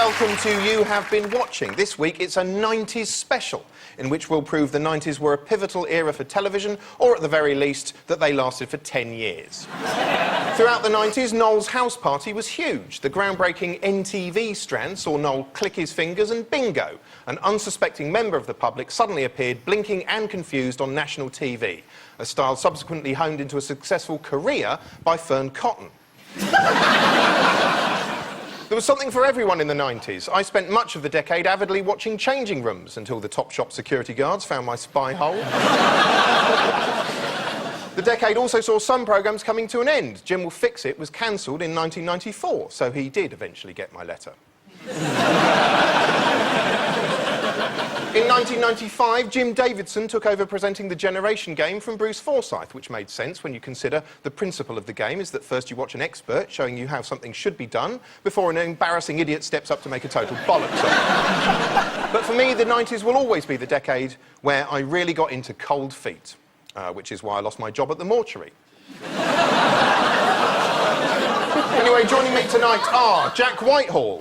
welcome to You Have Been Watching. This week it's a 90s special, in which we'll prove the 90s were a pivotal era for television, or at the very least, that they lasted for 10 years. Throughout the 90s, Noel's house party was huge. The groundbreaking NTV strand saw Noel click his fingers and bingo. An unsuspecting member of the public suddenly appeared, blinking and confused, on national TV, a style subsequently honed into a successful career by Fern Cotton. There was something for everyone in the 90s. I spent much of the decade avidly watching changing rooms until the Topshop security guards found my spy hole. The decade also saw some programmes coming to an end. Jim Will Fix It was cancelled in 1994, so he did eventually get my letter. In 1995, Jim Davidson took over presenting the Generation Game from Bruce Forsyth, which made sense when you consider the principle of the game is that first you watch an expert showing you how something should be done before an embarrassing idiot steps up to make a total bollocks of it. But for me, the 90s will always be the decade where I really got into cold feet, which is why I lost my job at the mortuary. Anyway, joining me tonight are Jack Whitehall,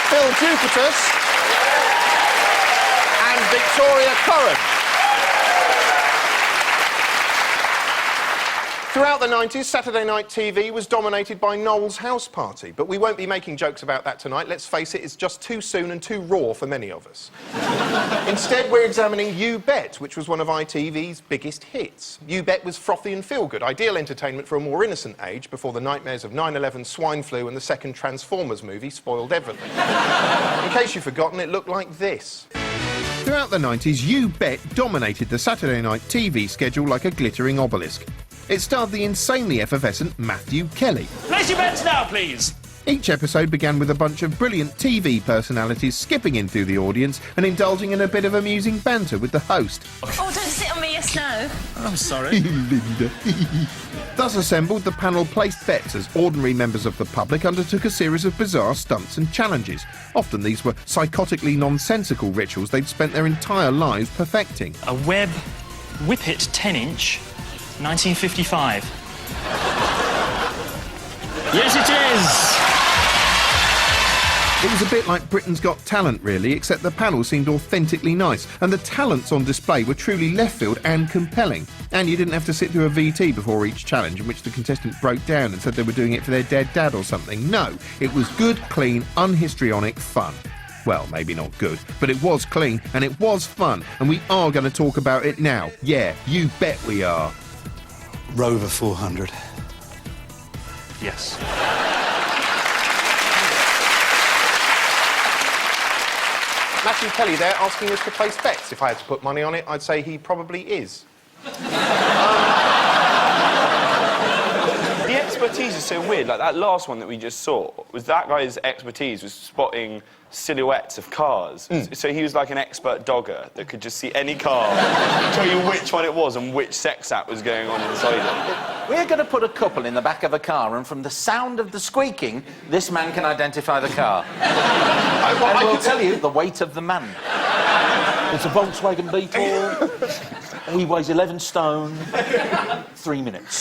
Phil Duputus and Victoria Curran. Throughout the 90s, Saturday night TV was dominated by Noel's house party, but we won't be making jokes about that tonight. Let's face it, it's just too soon and too raw for many of us. Instead, we're examining You Bet, which was one of ITV's biggest hits. You Bet was frothy and feel-good, ideal entertainment for a more innocent age before the nightmares of 9/11, swine flu and the second Transformers movie spoiled everything. In case you've forgotten, it looked like this. Throughout the 90s, You Bet dominated the Saturday night TV schedule like a glittering obelisk. It starred the insanely effervescent Matthew Kelly. Place your bets now, please! Each episode began with a bunch of brilliant TV personalities skipping in through the audience and indulging in a bit of amusing banter with the host. Oh, don't sit on me, yes, no. I'm sorry. Linda. Thus assembled, the panel placed bets as ordinary members of the public undertook a series of bizarre stunts and challenges. Often these were psychotically nonsensical rituals they'd spent their entire lives perfecting. A Webb Whippet 10-inch, 1955. Yes, it is! It was a bit like Britain's Got Talent, really, except the panel seemed authentically nice, and the talents on display were truly left-field and compelling. And you didn't have to sit through a VT before each challenge in which the contestant broke down and said they were doing it for their dead dad or something. No, it was good, clean, unhistrionic fun. Well, maybe not good, but it was clean and it was fun, and we are going to talk about it now. Yeah, you bet we are. Rover 400. Yes. Matthew Kelly there asking us to place bets. If I had to put money on it, I'd say he probably is. The expertise is so weird. Like, that last one that we just saw, was that guy's expertise was spotting silhouettes of cars. So he was like an expert dogger that could just see any car, tell you which one it was and which sex act was going on inside it. We're going to put a couple in the back of a car, and from the sound of the squeaking, this man can identify the car. I will tell you the weight of the man. It's a Volkswagen Beetle. He weighs 11 stone. 3 minutes.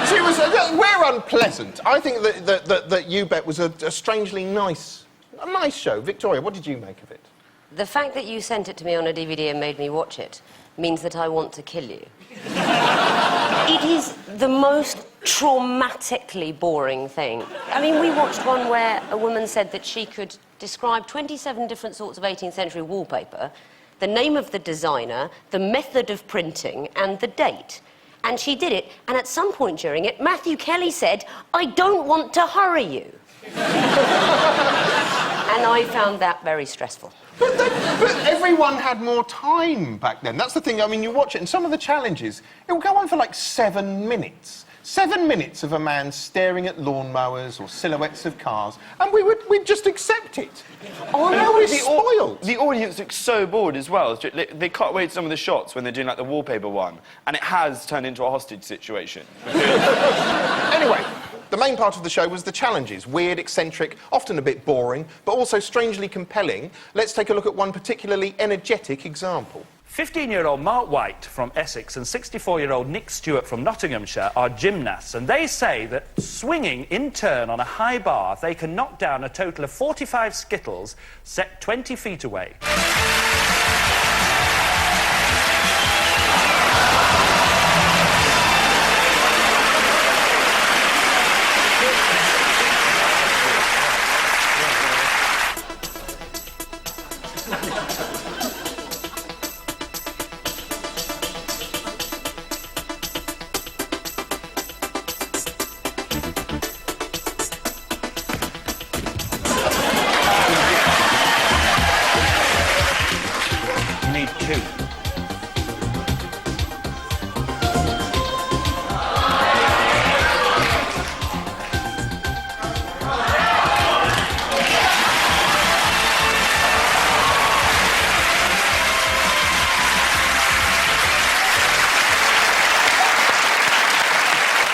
Seriously, we're unpleasant. I think that You Bet was a strangely nice show. Victoria, what did you make of it? The fact that you sent it to me on a DVD and made me watch it means that I want to kill you. It is the most traumatically boring thing. I mean, we watched one where a woman said that she could describe 27 different sorts of 18th century wallpaper, the name of the designer, the method of printing, and the date. And she did it, and at some point during it, Matthew Kelly said, "I don't want to hurry you." And I found that very stressful. But everyone had more time back then. That's the thing. I mean, you watch it, and some of the challenges, it will go on for like 7 minutes. 7 minutes of a man staring at lawnmowers or silhouettes of cars, and we'd just accept it. Oh, no, we're spoiled. The audience looks so bored as well. They cut away some of the shots when they're doing, like, the wallpaper one, and it has turned into a hostage situation. Anyway, The main part of the show was the challenges. Weird, eccentric, often a bit boring, but also strangely compelling. Let's take a look at one particularly energetic example. 15-year-old Mark White from Essex and 64-year-old Nick Stewart from Nottinghamshire are gymnasts, and they say that swinging in turn on a high bar, they can knock down a total of 45 skittles set 20 feet away. Need two.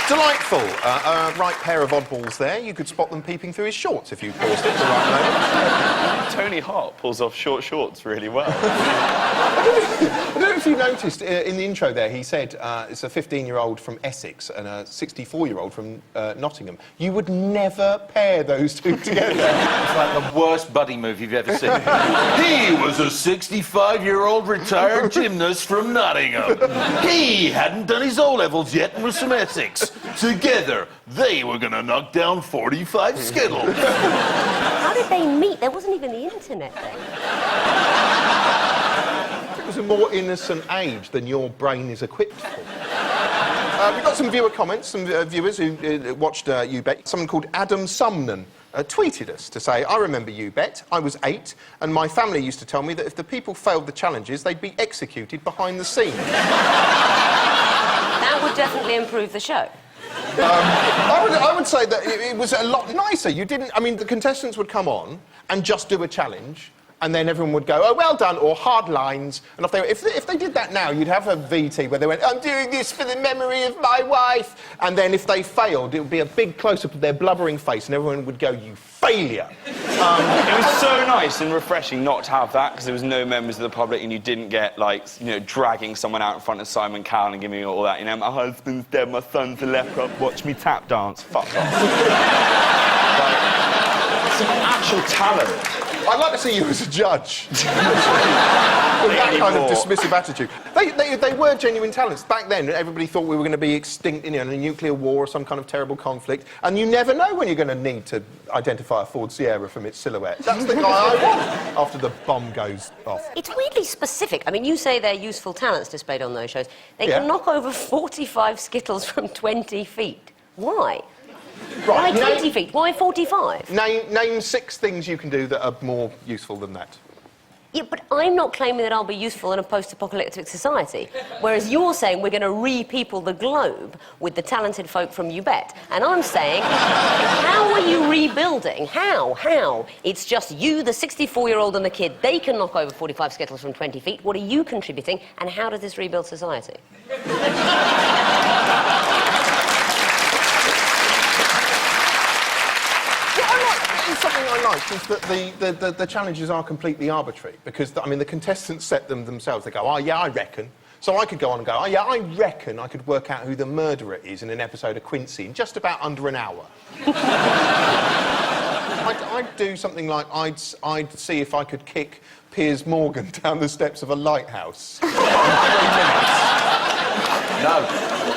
Delightful. A right pair of oddballs there. You could spot them peeping through his shorts if you paused it at the right moment. Tony Hart pulls off short shorts really well. I don't know if you noticed in the intro there, he said it's a 15-year-old from Essex and a 64-year-old from Nottingham. You would never pair those two together. It's like the worst buddy move you've ever seen. He was a 65-year-old retired gymnast from Nottingham. He hadn't done his O-levels yet and was from Essex. Together, they were going to knock down 45 skittles. How did they meet? There wasn't even the internet then. It was a more innocent age than your brain is equipped for. We've got some viewer comments, some viewers who watched You Bet. Someone called Adam Sumnan tweeted us to say, I remember You Bet. I was 8, and my family used to tell me that if the people failed the challenges, they'd be executed behind the scenes. That would definitely improve the show. I would say that it was a lot nicer. You didn't... I mean, the contestants would come on and just do a challenge, and then everyone would go, oh, well done, or hard lines. And if they did that now, you'd have a VT where they went, I'm doing this for the memory of my wife. And then if they failed, it would be a big close-up of their blubbering face, and everyone would go, you failure. It was so nice and refreshing not to have that, because there was no members of the public and you didn't get, like, you know, dragging someone out in front of Simon Cowell and giving me all that, you know, my husband's dead, my son's a leper, watch me tap dance. Fuck off. Like, some actual talent. I'd like to see you as a judge. With that kind of dismissive attitude. They were genuine talents. Back then, everybody thought we were going to be extinct in a nuclear war or some kind of terrible conflict, and you never know when you're going to need to identify a Ford Sierra from its silhouette. That's the guy I want after the bomb goes off. It's weirdly specific. I mean, you say they're useful talents displayed on those shows. They can knock over 45 skittles from 20 feet. Why? Right, Why 20 feet? Why 45? Name 6 things you can do that are more useful than that. Yeah, but I'm not claiming that I'll be useful in a post-apocalyptic society, whereas you're saying we're going to re-people the globe with the talented folk from You Bet. And I'm saying, how are you rebuilding? How? It's just you, the 64-year-old and the kid. They can knock over 45 skittles from 20 feet. What are you contributing, and how does this rebuild society? Something I liked is that the challenges are completely arbitrary, because, I mean, the contestants set them themselves. They go, oh, yeah, I reckon. So I could go on and go, oh, yeah, I reckon I could work out who the murderer is in an episode of Quincy in just about under an hour. I'd do something like, I'd see if I could kick Piers Morgan down the steps of a lighthouse in 3 minutes. No,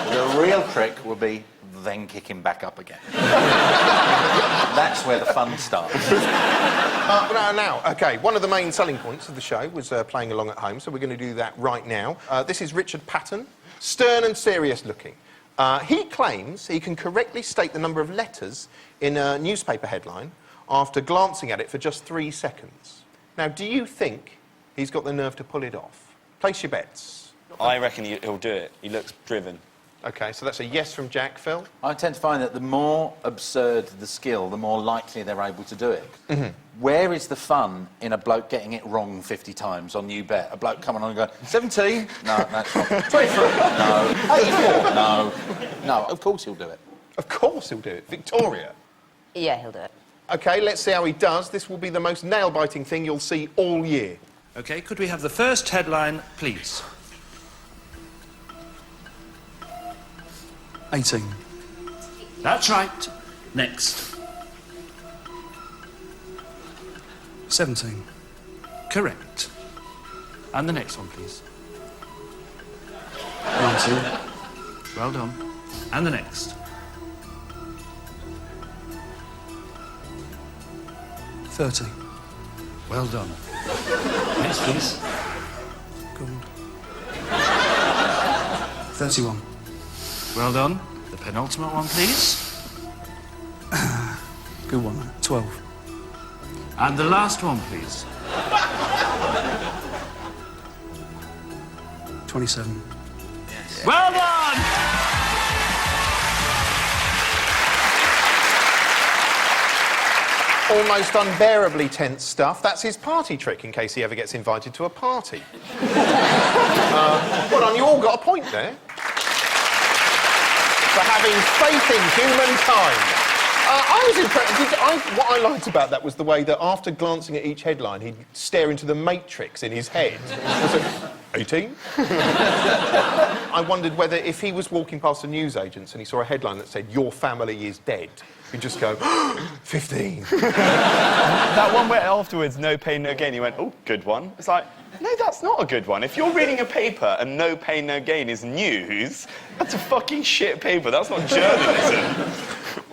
the real trick will be then kick him back up again. That's where the fun starts. Now, OK, one of the main selling points of the show was playing along at home, so we're going to do that right now. This is Richard Patton, stern and serious looking. He claims he can correctly state the number of letters in a newspaper headline after glancing at it for just 3 seconds. Now, do you think he's got the nerve to pull it off? Place your bets. I reckon he'll do it. He looks driven. OK, so that's a yes from Jack. Phil? I tend to find that the more absurd the skill, the more likely they're able to do it. Mm-hmm. Where is the fun in a bloke getting it wrong 50 times on You Bet? A bloke coming on and going, 17? No, that's wrong. 23? No. 84? No. No, of course he'll do it. Of course he'll do it. Victoria. Yeah, he'll do it. OK, let's see how he does. This will be the most nail-biting thing you'll see all year. OK, could we have the first headline, please? 18. That's right. Next. 17. Correct. And the next one, please. 19. Well done. And the next. 30. Well done. Next, please. Good. 31. Well done. The penultimate one, please. Good one. 12. And the last one, please. 27. Well done! Almost unbearably tense stuff. That's his party trick in case he ever gets invited to a party. Well done, you all got a point there. For having faith in humankind. I was impressed. What I liked about that was the way that after glancing at each headline, he'd stare into the matrix in his head. 18? I wondered whether if he was walking past a newsagent's and he saw a headline that said, "Your family is dead," he'd just go, 15. That one where afterwards, no pain, no gain, he went, oh, good one. It's like, no, that's not a good one. If you're reading a paper and no pain, no gain is news, that's a fucking shit paper. That's not journalism.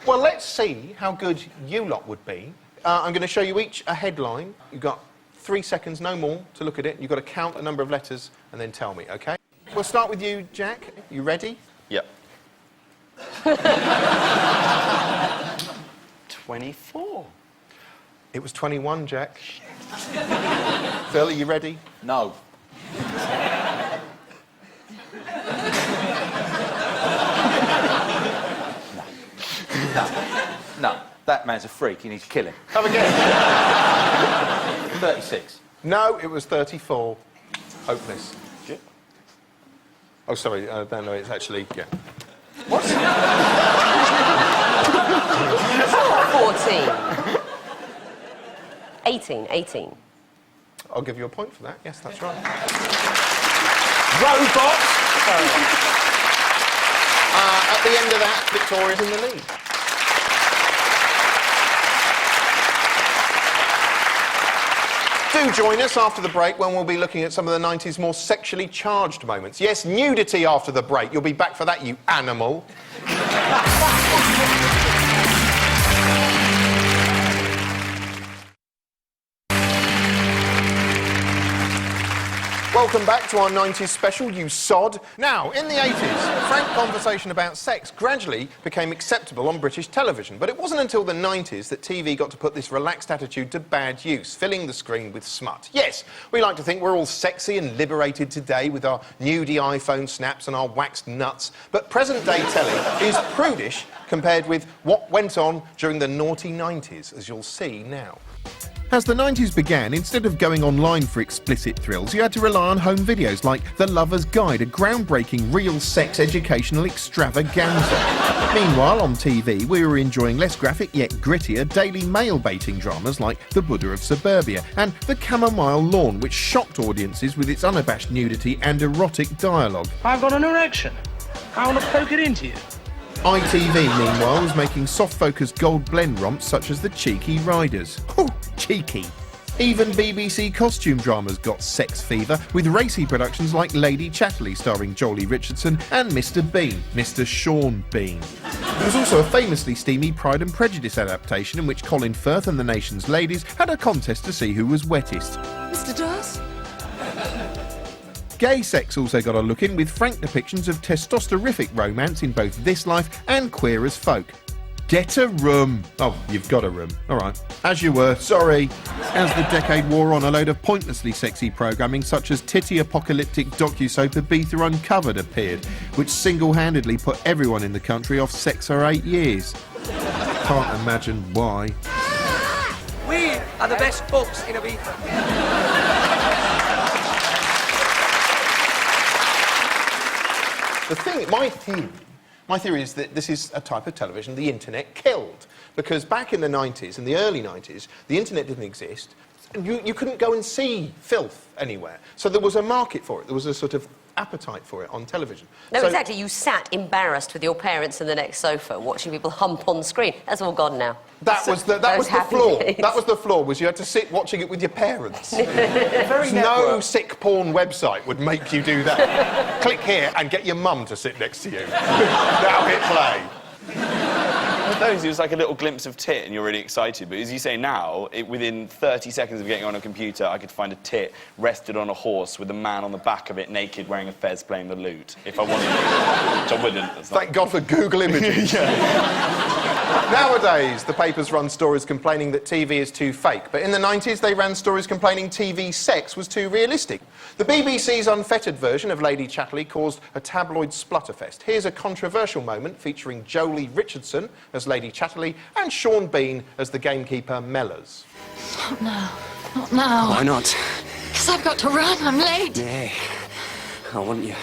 Well, let's see how good you lot would be. I'm going to show you each a headline. You've got 3 seconds, no more, to look at it. You've got to count a number of letters and then tell me, OK? We'll start with you, Jack. You ready? Yep. 24. It was 21, Jack. Phil, are you ready? No. No, that man's a freak. You need to kill him. Have a guess. 36. No, it was 34. Hopeless. Oh, sorry. No, it's actually... Yeah. What? 14. 18. I'll give you a point for that. Yes, that's right. Robot! At the end of that, Victoria's in the lead. Do join us after the break when we'll be looking at some of the 90s more sexually charged moments. Yes, nudity after the break. You'll be back for that, you animal. Welcome back to our 90s special, you sod. Now, in the 80s, frank conversation about sex gradually became acceptable on British television, but it wasn't until the 90s that TV got to put this relaxed attitude to bad use, filling the screen with smut. Yes, we like to think we're all sexy and liberated today with our nudie iPhone snaps and our waxed nuts, but present-day telly is prudish compared with what went on during the naughty 90s, as you'll see now. As the 90s began, instead of going online for explicit thrills, you had to rely on home videos like The Lover's Guide, a groundbreaking real sex educational extravaganza. Meanwhile, on TV, we were enjoying less graphic yet grittier daily male-baiting dramas like The Buddha of Suburbia and The Chamomile Lawn, which shocked audiences with its unabashed nudity and erotic dialogue. I've got an erection. I want to poke it into you. ITV, meanwhile, was making soft-focused gold blend romps such as The Cheeky Riders. Oh, cheeky. Even BBC costume dramas got sex fever, with racy productions like Lady Chatterley starring Jolie Richardson and Mr Bean, Mr Sean Bean. There was also a famously steamy Pride and Prejudice adaptation in which Colin Firth and the nation's ladies had a contest to see who was wettest. Mr Dawes? Gay sex also got a look in with frank depictions of testosteronific romance in both This Life and Queer as Folk. Get a room. Oh, you've got a room. All right. As you were. Sorry. As the decade wore on, a load of pointlessly sexy programming such as titty-apocalyptic docusoap Ibiza Uncovered appeared, which single-handedly put everyone in the country off sex for 8 years. Can't imagine why. We are the best folks in Ibiza. My theory My theory is that this is a type of television the internet killed. Because back in the 90s, in the early 90s, the internet didn't exist. You couldn't go and see filth anywhere. So there was a market for it. There was a sort of appetite for it on television. No, so, exactly. You sat embarrassed with your parents in the next sofa watching people hump on screen. That's all gone now. That was the flaw. That was the flaw, was you had to sit watching it with your parents. No sick porn website would make you do that. Click here and get your mum to sit next to you. Now hit play. With those, it was like a little glimpse of tit and you're really excited. But as you say now, within 30 seconds of getting on a computer, I could find a tit rested on a horse with a man on the back of it naked wearing a fez playing the lute, if I wanted to, which I wouldn't. Thank God for Google Images. Nowadays, the papers run stories complaining that TV is too fake, but in the 90s they ran stories complaining TV sex was too realistic. The BBC's unfettered version of Lady Chatterley caused a tabloid splutterfest. Here's a controversial moment featuring Jolie Richardson as Lady Chatterley and Sean Bean as the gamekeeper Mellors. Not now. Not now. Why not? Because I've got to run. I'm late. Yeah. I want you.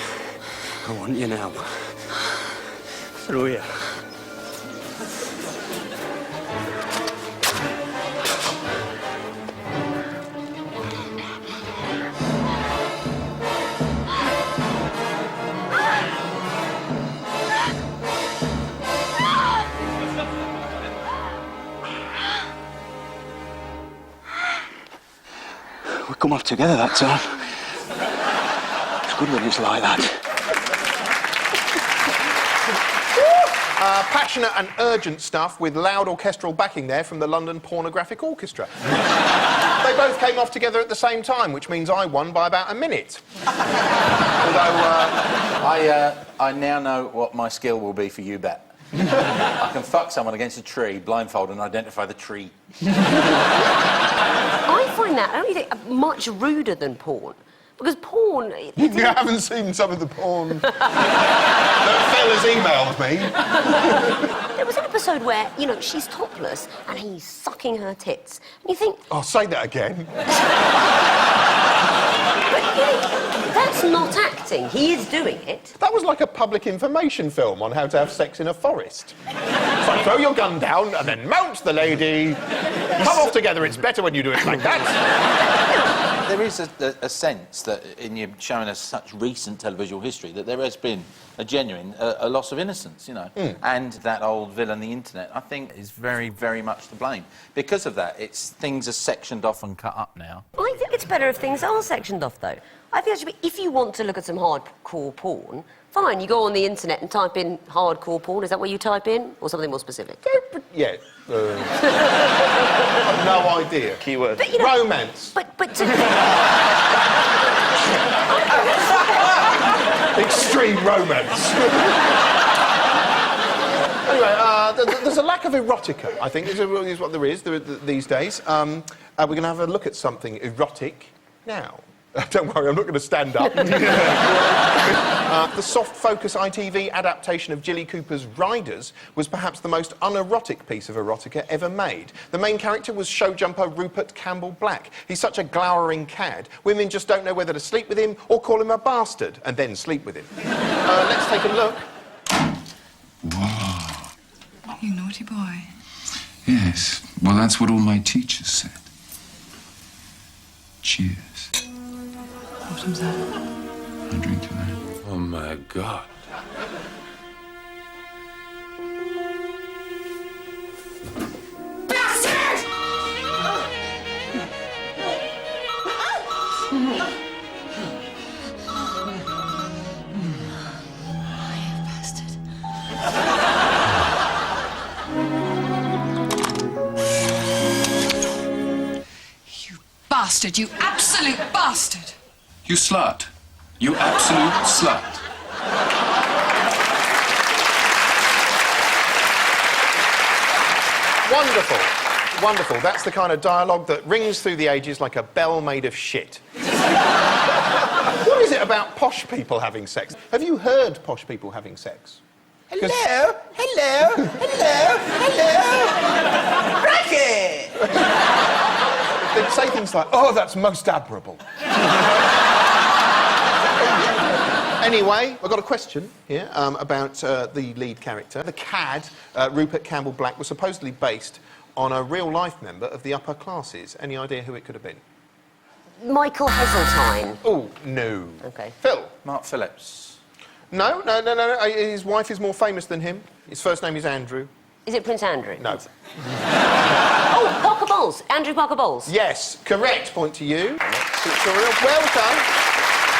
I want you now. Through here. We come off together that time. It's good when it's like that. Passionate and urgent stuff with loud orchestral backing there from the London Pornographic Orchestra. They both came off together at the same time, which means I won by about a minute. Although, I now know what my skill will be for You Bet. I can fuck someone against a tree, blindfold, and identify the tree. I find that, don't you think, much ruder than porn? Because porn... You haven't seen some of the porn that fellas emailed me. There was an episode where, you know, she's topless and he's sucking her tits. And you think... Oh, say that again. But, you know, that's not acting. He is doing it. That was like a public information film on how to have sex in a forest. So throw your gun down and then mount the lady. Come off together, it's better when you do it like that. There is a sense that, in you showing us such recent televisual history, that there has been a genuine a loss of innocence, you know. And that old villain, the internet, I think, is very, very much to blame. Because of that, things are sectioned off and cut up now. I think it's better if things are sectioned off, though. I think actually, if you want to look at some hardcore porn, fine, you go on the internet and type in hardcore porn. Is that what you type in? Or something more specific? Yeah. I've no idea. Keyword. But, you know, romance. But to... Extreme romance. Anyway, there's a lack of erotica, I think, is what there is these days. We're going to have a look at something erotic now. Don't worry, I'm not going to stand up. The soft-focus ITV adaptation of Jilly Cooper's Riders was perhaps the most unerotic piece of erotica ever made. The main character was show jumper Rupert Campbell Black. He's such a glowering cad. Women just don't know whether to sleep with him or call him a bastard and then sleep with him. Let's take a look. Wow. You naughty boy. Yes. Well, that's what all my teachers said. Cheers. Bottoms up. I'll drink to that. Oh, my God. Bastard, you absolute bastard! You slut. You absolute slut. Wonderful. Wonderful. That's the kind of dialogue that rings through the ages like a bell made of shit. What is it about posh people having sex? Have you heard posh people having sex? Hello, hello, hello, hello. Bracket! They'd say things like, oh, that's most admirable. Anyway, I've got a question here about the lead character. The cad, Rupert Campbell Black, was supposedly based on a real-life member of the upper classes. Any idea who it could have been? Michael Heseltine. Oh, no. OK. Phil? Mark Phillips. No. His wife is more famous than him. His first name is Andrew. Is it Prince Andrew? No. Oh, Parker Bowles. Andrew Parker Bowles. Yes, correct. Point to you. Well done.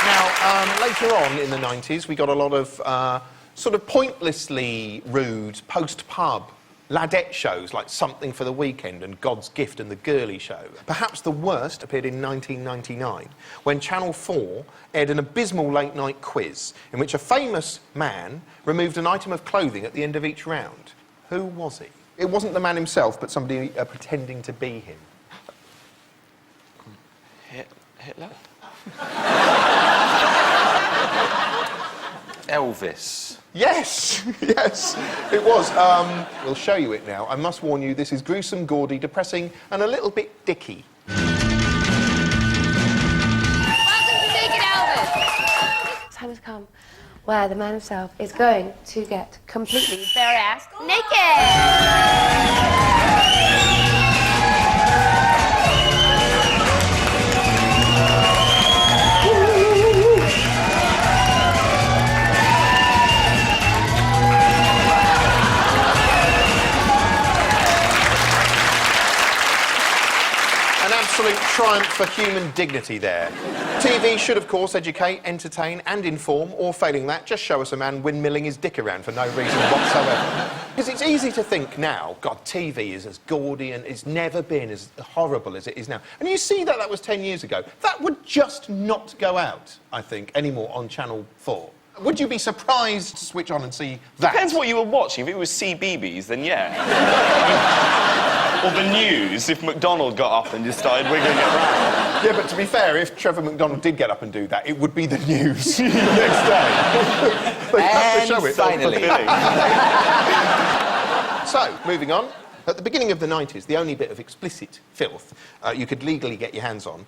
Now, later on in the 90s, we got a lot of sort of pointlessly rude post-pub ladette shows like Something for the Weekend and God's Gift and The Girly Show. Perhaps the worst appeared in 1999 when Channel 4 aired an abysmal late-night quiz in which a famous man removed an item of clothing at the end of each round. Who was he? It wasn't the man himself, but somebody pretending to be him. Hitler? Elvis. Yes, yes, it was. We'll show you it now. I must warn you, this is gruesome, gaudy, depressing, and a little bit dicky. Naked Elvis! Time has come where the man himself is going to get completely bare-ass naked! Absolute triumph for human dignity there. TV should, of course, educate, entertain and inform, or failing that, just show us a man windmilling his dick around for no reason whatsoever. Because it's easy to think now, God, TV is as gaudy and it's never been as horrible as it is now. And you see that was 10 years ago. That would just not go out, I think, anymore on Channel 4. Would you be surprised to switch on and see that? Depends what you were watching. If it was CBeebies, then yeah. Or the news, if McDonald got up and just started wiggling it around. Yeah, but to be fair, if Trevor McDonald did get up and do that, it would be the news the next day. They have to show it. Finally. So, moving on. At the beginning of the 90s, the only bit of explicit filth you could legally get your hands on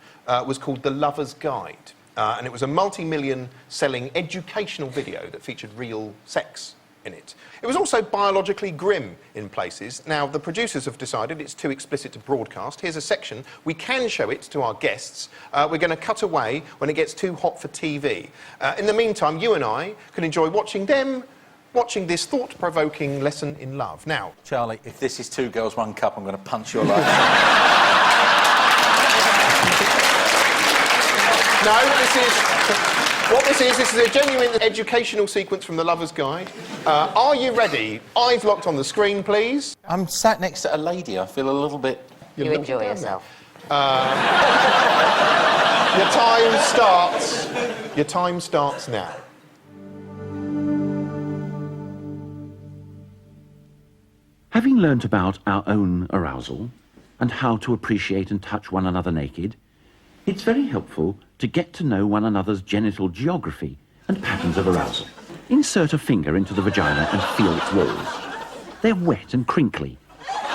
was called The Lover's Guide. And it was a multi-million selling educational video that featured real sex in it. It was also biologically grim in places. Now, the producers have decided it's too explicit to broadcast. Here's a section. We can show it to our guests. We're going to cut away when it gets too hot for TV. In the meantime, you and I can enjoy watching this thought-provoking lesson in love. Now... Charlie, if this is Two Girls, One Cup, I'm going to punch your life. No, this is a genuine educational sequence from The Lover's Guide. Are you ready? Eyes locked on the screen, please. I'm sat next to a lady. I feel a little bit... You enjoy yourself. Your time starts now. Having learnt about our own arousal and how to appreciate and touch one another naked, it's very helpful to get to know one another's genital geography and patterns of arousal. Insert a finger into the vagina and feel its walls. They're wet and crinkly.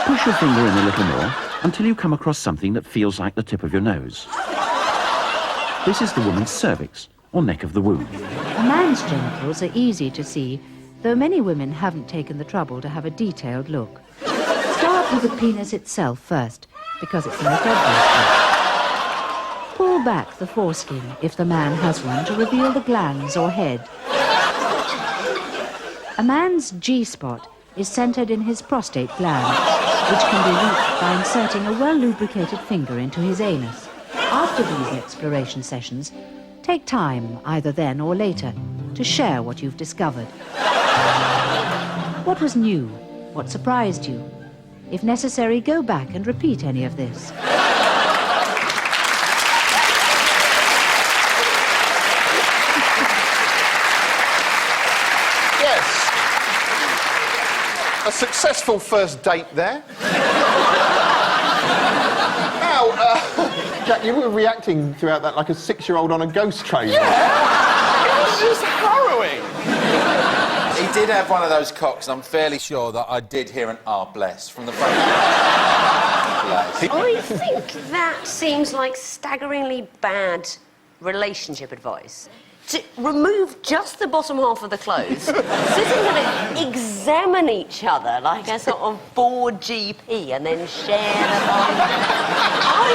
Push your finger in a little more until you come across something that feels like the tip of your nose. This is the woman's cervix, or neck of the womb. A man's genitals are easy to see, though many women haven't taken the trouble to have a detailed look. Start with the penis itself first, because it's the most obvious. Pull back the foreskin, if the man has one, to reveal the glands or head. A man's G-spot is centered in his prostate gland, which can be reached by inserting a well-lubricated finger into his anus. After these exploration sessions, take time, either then or later, to share what you've discovered. What was new? What surprised you? If necessary, go back and repeat any of this. A successful first date there. Now, Jack, you were reacting throughout that like a 6-year-old on a ghost train. Yeah! It was just harrowing. He did have one of those cocks, and I'm fairly sure that I did hear an "ah, bless" from the front. I think that seems like staggeringly bad relationship advice. to remove just the bottom half of the clothes, sit and examine each other like a sort of bored GP and then share the bond. I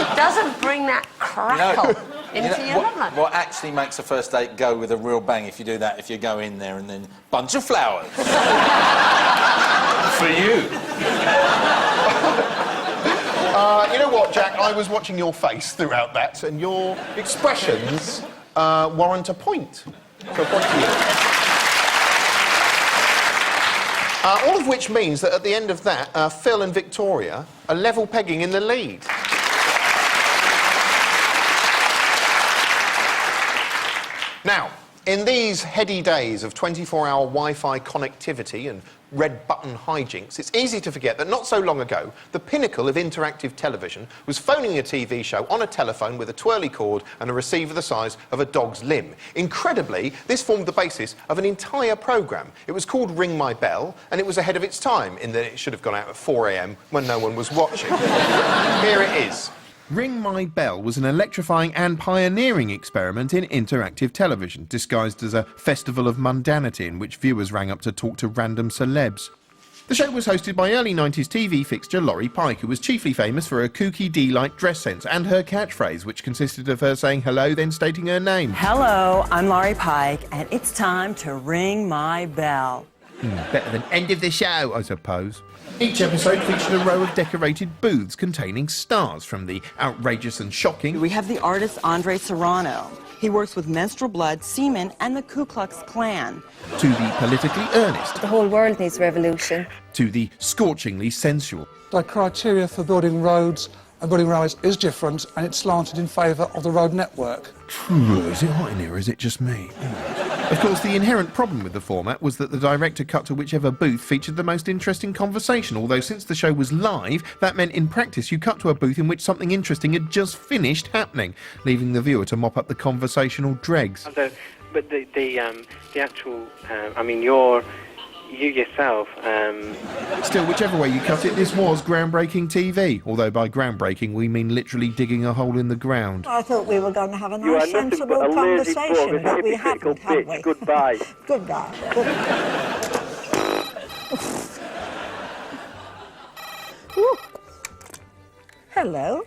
say, doesn't bring that crackle into your life. What actually makes a first date go with a real bang if you do that, if you go in there and then bunch of flowers. For you. You know what, Jack? I was watching your face throughout that, and your expressions warrant a point. So a point to you. All of which means that at the end of that, Phil and Victoria are level pegging in the lead. Now, in these heady days of 24-hour Wi-Fi connectivity and red-button hijinks, it's easy to forget that not so long ago, the pinnacle of interactive television was phoning a TV show on a telephone with a twirly cord and a receiver the size of a dog's limb. Incredibly, this formed the basis of an entire programme. It was called Ring My Bell, and it was ahead of its time in that it should have gone out at 4 a.m. when no one was watching. Here it is. Ring My Bell was an electrifying and pioneering experiment in interactive television, disguised as a festival of mundanity in which viewers rang up to talk to random celebs. The show was hosted by early 90s TV fixture Laurie Pike, who was chiefly famous for her kooky D-light dress sense and her catchphrase, which consisted of her saying hello, then stating her name. Hello, I'm Laurie Pike, and it's time to ring my bell. Better than end of the show, I suppose. Each episode featured a row of decorated booths containing stars, from the outrageous and shocking... We have the artist Andre Serrano. He works with menstrual blood, semen, and the Ku Klux Klan. ...to the politically earnest... The whole world needs revolution. ...to the scorchingly sensual. The criteria for building roads and building railways is different, and it's slanted in favour of the road network. Is it hot in here, or is it just me? Of course, the inherent problem with the format was that the director cut to whichever booth featured the most interesting conversation, although since the show was live, that meant in practice you cut to a booth in which something interesting had just finished happening, leaving the viewer to mop up the conversational dregs. But the actual, I mean, you yourself... Still, whichever way you cut it, this was groundbreaking TV. Although by groundbreaking, we mean literally digging a hole in the ground. I thought we were going to have a nice, sensible conversation, but we haven't, have we? Goodbye. Goodbye. Hello.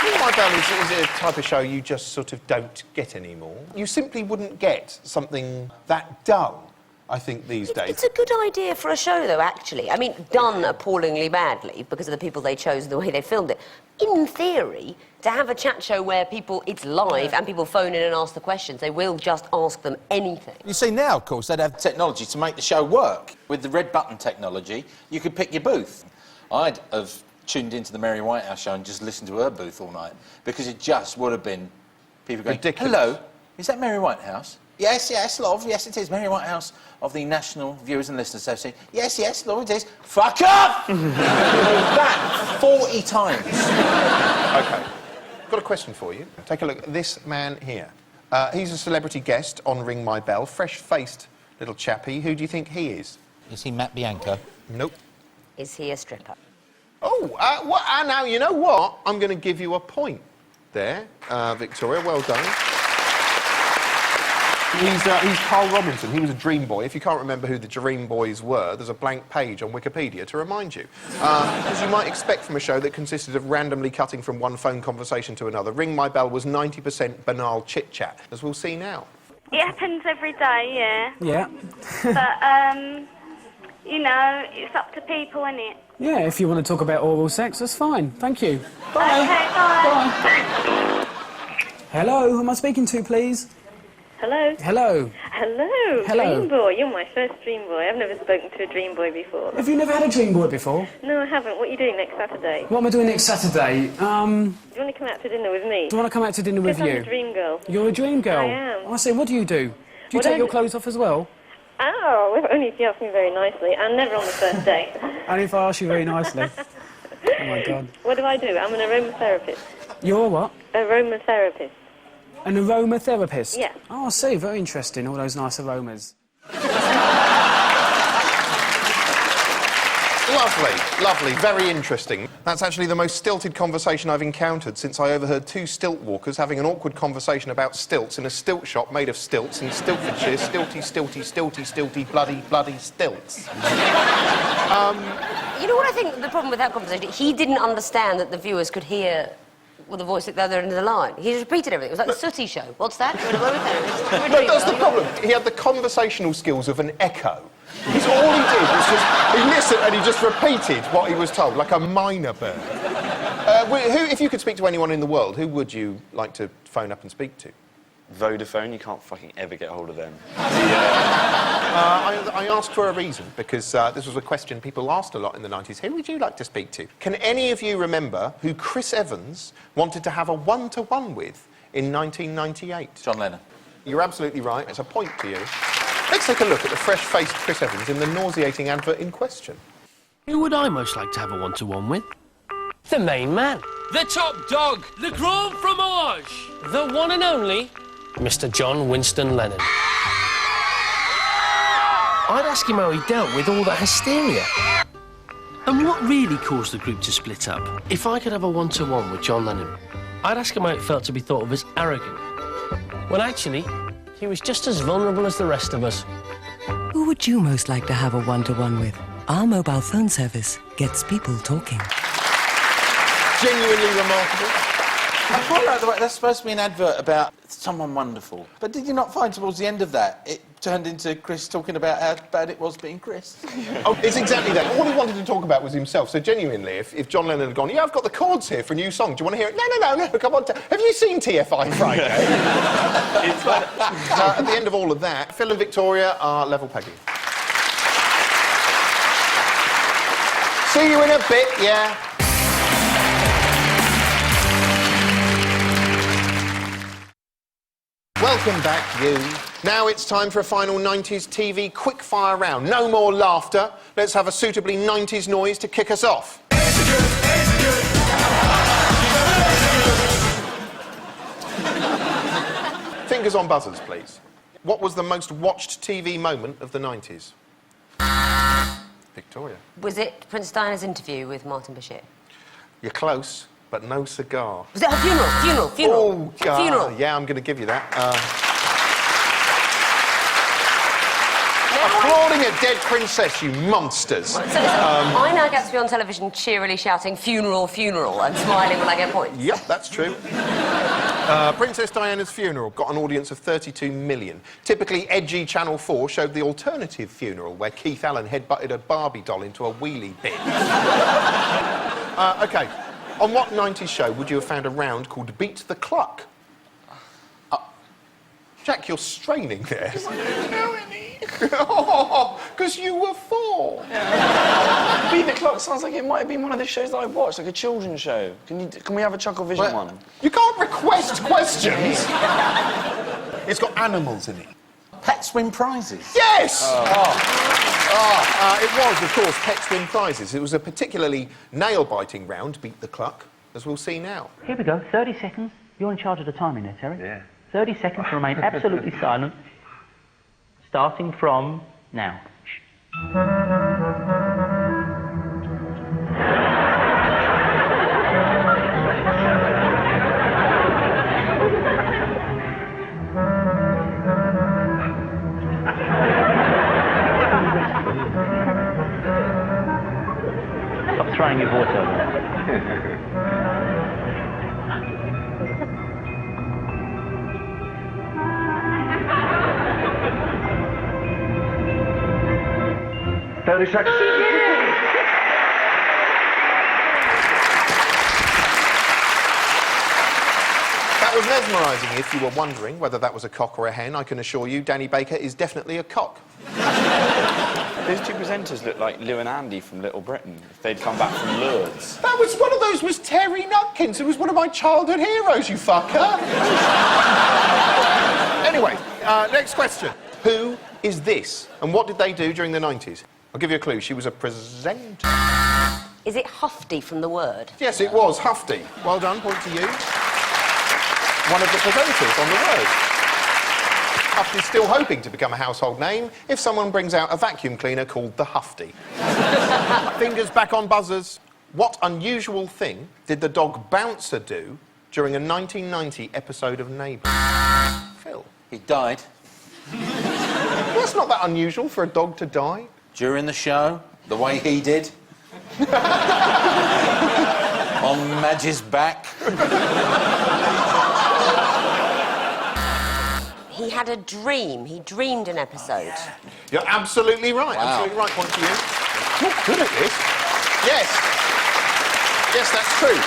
Ring My Bell is a type of show you just sort of don't get anymore. You simply wouldn't get something that dull, I think, these days. It's a good idea for a show, though, actually. I mean, done appallingly badly because of the people they chose and the way they filmed it. In theory, to have a chat show where it's live and people phone in and ask the questions, they will just ask them anything. You see, now, of course, they'd have technology to make the show work. With the red button technology, you could pick your booth. I'd have tuned into the Mary Whitehouse show and just listened to her booth all night, because it just would have been people going, ridiculous. Hello, is that Mary Whitehouse? Yes, love, yes it is. Mary Whitehouse of the National Viewers and Listeners Association. Yes, love, it is. Fuck up! That 40 times. OK. Got a question for you. Take a look at this man here. He's a celebrity guest on Ring My Bell, fresh-faced little chappie. Who do you think he is? Is he Matt Bianca? Nope. Is he a stripper? Oh, now, you know what? I'm going to give you a point there, Victoria. Well done. He's Carl Robinson. He was a dream boy. If you can't remember who the dream boys were, there's a blank page on Wikipedia to remind you. As you might expect from a show that consisted of randomly cutting from one phone conversation to another, Ring My Bell was 90% banal chit-chat, as we'll see now. It happens every day, yeah. Yeah. But, you know, it's up to people, isn't it? Yeah, if you want to talk about oral sex, that's fine. Thank you. Bye. Okay, bye. Hello, who am I speaking to, please? Hello. Hello. Hello. Hello. Dream boy. You're my first dream boy. I've never spoken to a dream boy before. Have you never had a dream boy before? No, I haven't. What are you doing next Saturday? What am I doing next Saturday? Do you want to come out to dinner with me? Do you want to come out to dinner with you? I'm a dream girl. You're a dream girl? I am. Oh, I see. What do you do? Do you take your clothes off as well? Oh, well, only if you ask me very nicely. I'm never on the first date. Only if I ask you very nicely. Oh, my God. What do? I'm an aromatherapist. You're what? Aromatherapist. An aromatherapist? Yeah. Oh, I see. Very interesting. All those nice aromas. Lovely, lovely. Very interesting. That's actually the most stilted conversation I've encountered since I overheard two stilt walkers having an awkward conversation about stilts in a stilt shop made of stilts in Stiltfordshire. Stilty, stilty, stilty, stilty, bloody, bloody stilts. You know what I think the problem with that conversation? He didn't understand that the viewers could hear the voice at the other end of the line. He just repeated everything. It was like the Sooty show. What's that? No, that's the problem. He had the conversational skills of an echo. He's all he did was just... He listened and he just repeated what he was told, like a minor bird. If you could speak to anyone in the world, who would you like to phone up and speak to? Vodafone, you can't fucking ever get hold of them. I asked for a reason, because this was a question people asked a lot in the 90s. Who would you like to speak to? Can any of you remember who Chris Evans wanted to have a one-to-one with in 1998? John Lennon. You're absolutely right. It's a point to you. Let's take a look at the fresh-faced Chris Evans in the nauseating advert in question. Who would I most like to have a one-to-one with? The main man. The top dog. The grand fromage. The one and only Mr. John Winston Lennon. I'd ask him how he dealt with all that hysteria. And what really caused the group to split up? If I could have a one-to-one with John Lennon, I'd ask him how it felt to be thought of as arrogant. When actually, he was just as vulnerable as the rest of us. Who would you most like to have a one-to-one with? Our mobile phone service gets people talking. Genuinely remarkable. I quite like the way that's supposed to be an advert about someone wonderful. But did you not find towards the end of that, it turned into Chris talking about how bad it was being Chris? Oh, it's exactly that. All he wanted to talk about was himself. So genuinely, if John Lennon had gone, yeah, I've got the chords here for a new song. Do you want to hear it? No, come on. Have you seen TFI Friday? At the end of all of that, Phil and Victoria are level pegging. See you in a bit, yeah. Welcome back, you. Now it's time for a final 90s TV quick-fire round. No more laughter. Let's have a suitably 90s noise to kick us off. Fingers on buzzers, please. What was the most watched TV moment of the 90s? Victoria. Was it Prince Diana's interview with Martin Bashir? You're close, but no cigar. Was it her funeral? Oh, God. Funeral. Yeah, I'm going to give you that. Applauding a dead princess, you monsters. I now get to be on television cheerily shouting funeral, funeral, and smiling when I get points. Yep, that's true. Princess Diana's funeral got an audience of 32 million. Typically edgy Channel 4 showed the alternative funeral, where Keith Allen headbutted a Barbie doll into a wheelie bin. OK, on what 90s show would you have found a round called Beat the Cluck? Jack, you're straining there. Because I didn't know any. Because you were 4. Yeah. Beat the Clock sounds like it might have been one of the shows that I watched, like a children's show. Can we have a Chuckle Vision one? You can't request questions. It's got animals in it. Pets win prizes. Yes! It was, of course, Pets Win Prizes. It was a particularly nail-biting round, Beat the Cluck, as we'll see now. Here we go, 30 seconds. You're in charge of the timing there, Terry. Yeah. 30 seconds to remain absolutely silent. Starting from now. Stop throwing your voice over there. 30 seconds. That was mesmerising. If you were wondering whether that was a cock or a hen, I can assure you Danny Baker is definitely a cock. Those two presenters look like Lou and Andy from Little Britain, if they'd come back from Lourdes. That was one of those was Terry Nutkins, who was one of my childhood heroes, you fucker. Anyway, next question. Who is this? And what did they do during the 90s? I'll give you a clue. She was a presenter. Is it Hufty from The Word? Yes, it was Hufty. Well done, point to you. One of the presenters on The Word. Hufty's still hoping to become a household name if someone brings out a vacuum cleaner called the Hufty. Fingers back on buzzers. What unusual thing did the dog Bouncer do during a 1990 episode of Neighbours? Phil? He died. Well, it's not that unusual for a dog to die. During the show, the way he did. On Madge's back. He had a dream. He dreamed an episode. You're absolutely right. Wow. Absolutely right. Point to you. You're good at this. Yes. Yes, that's true.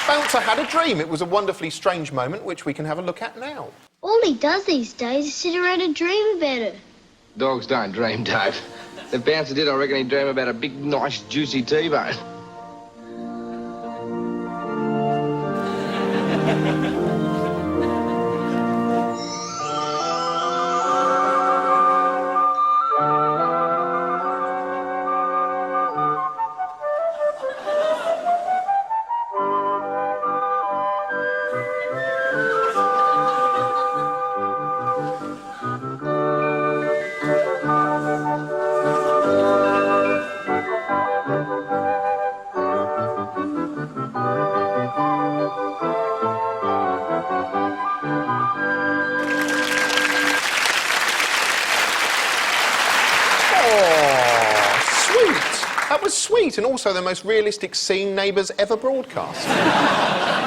Bouncer had a dream. It was a wonderfully strange moment, which we can have a look at now. All he does these days is sit around and dream about it. Dogs don't dream, Dave. If Bouncer did, I reckon he'd dream about a big, nice, juicy T-bone. That was sweet, and also the most realistic scene Neighbours ever broadcast.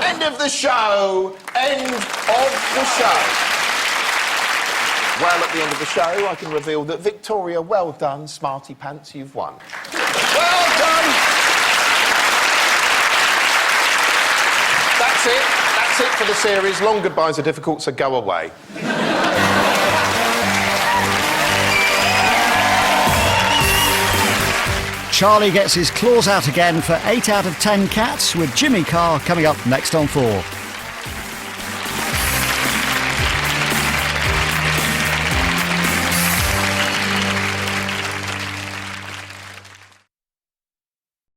End of the show! End of the show! Well, at the end of the show, I can reveal that Victoria, well done, Smarty Pants, you've won. Well done! That's it. That's it for the series. Long goodbyes are difficult, so go away. Charlie gets his claws out again for 8 out of 10 cats, with Jimmy Carr coming up next on 4.